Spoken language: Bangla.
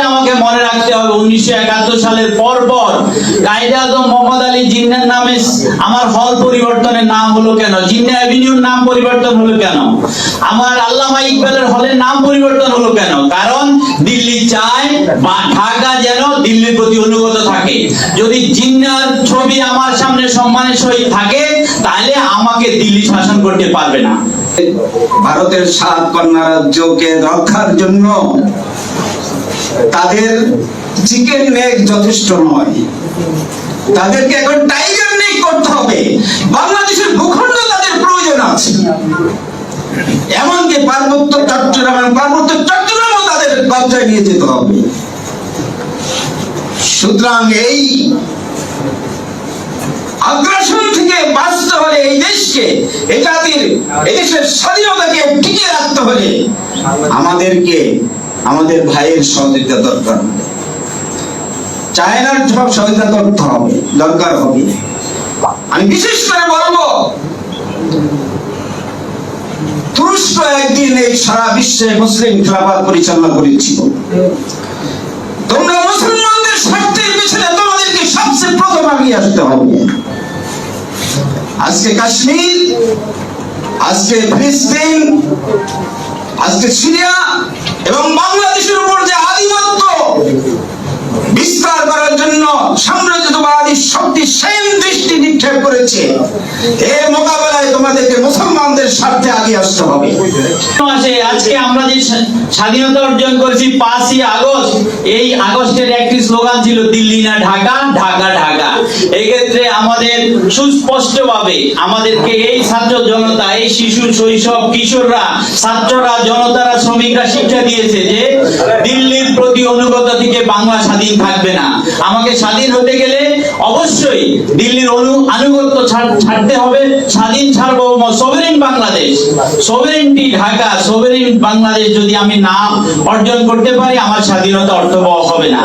আমাকে মনে রাখতে হবে 1971 সালের পর কায়েদে আজম মোহাম্মদ আলী জিন্নার নামে আমার হল পরিবর্তনের নাম হলো কেন, জিন্না অ্যাভিনিউর নাম পরিবর্তন হলো কেন, আমার আল্লামা ইকবালের হলের নাম পরিবর্তন হলো কেন? কারণ দিল্লি চায় বা ঢাকা যেন দিল্লির প্রতি অনুগত থাকে। যদি জিন্নার ছবি আমার সামনে সম্মানের সহিত থাকে তাহলে আমাকে দিল্লি শাসন করতে পারবে না। ভারতের 7 কন্যা রাজ্যকে রক্ষার জন্য তাদের চিকেন নেক যথেষ্ট নয়, তাদেরকে এখন টাইগার নেক করতে হবে। বাংলাদেশের ভূখণ্ড তাদের প্রয়োজন আছে, এমনকি পার্বত্য চট্টগ্রামও তাদের কবজায় নিয়ে যেতে হবে। সুতরাং এই আগ্রাসন থেকে বাঁচতে হলে, এই দেশকে, এই জাতির, এই দেশের স্বাধীনতাকে টিকিয়ে রাখতে হলে আমাদেরকে আমাদের ভাইয়ের সহযোগিতা দরকার, চায়নার সব সহযোগিতা করতে হবে, দরকার হবে। আমি বিশেষ করে বলবো, তুরস্ক একদিন এই সারা বিশ্বে মুসলিম খেলাফত পরিচালনা করেছিল। তোমরা মুসলমানদের স্বার্থের পিছনে তোমাদেরকে সবচেয়ে প্রথম এগিয়ে আসতে হবে। আজকে কাশ্মীর, আজকে ফিলিস্তিন, আজকে সিরিয়া এবং বাংলাদেশের উপর যে আধিপত্য বিস্তার করার জন্য সাম্রাজ্যবাদী শক্তি সেন দৃষ্টি নিক্ষেপ করেছে, এই মোকাবেলায় তোমাদেরকে মুসলমানদের স্বার্থে আগে আসতে হবে। আজকে আমরা যে স্বাধীনতা অর্জন করেছি 5ই আগস্ট, এই আগস্টের একটি স্লোগান ছিল দিল্লি না ঢাকা, ঢাকা ঢাকা। এই ক্ষেত্রে আমাদের সুস্পষ্টভাবে আমাদেরকে এই ছাত্র জনতা, এই শিশু, শৈশব, কিশোররা, ছাত্ররা, জনতারা, শ্রমিকরা শিক্ষা দিয়েছে যে দিল্লির প্রতি অনুগত থেকে বাংলা স্বাধীন থাকবে না। আমাকে স্বাধীন হতে গেলে অবশ্যই দিল্লির আনুগত্য ছাড়তে হবে। স্বাধীন সার্বভৌম সভরেন বাংলাদেশ, সভরেনটি ঢাকা, সভরেন বাংলাদেশ যদি আমি না অর্জন করতে পারি, আমার স্বাধীনতা অর্থবহ হবে না।